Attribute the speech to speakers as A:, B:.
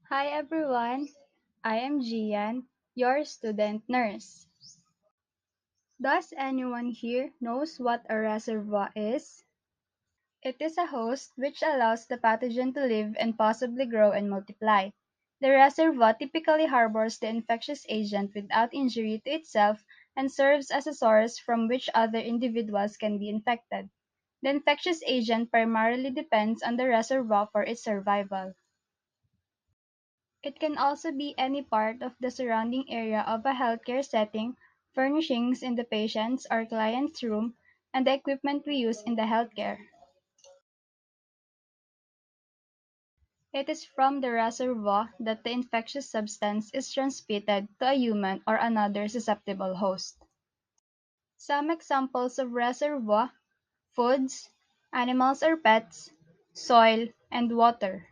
A: Hi everyone, I am Gian, your student nurse. Does anyone here knows what a reservoir is? It is a host which allows the pathogen to live and possibly grow and multiply. The reservoir typically harbors the infectious agent without injury to itself and serves as a source from which other individuals can be infected. The infectious agent primarily depends on the reservoir for its survival. It can also be any part of the surrounding area of a healthcare setting, furnishings in the patient's or client's room, and the equipment we use in the healthcare. It is from the reservoir that the infectious substance is transmitted to a human or another susceptible host. Some examples of reservoir: foods, animals or pets, soil, and water.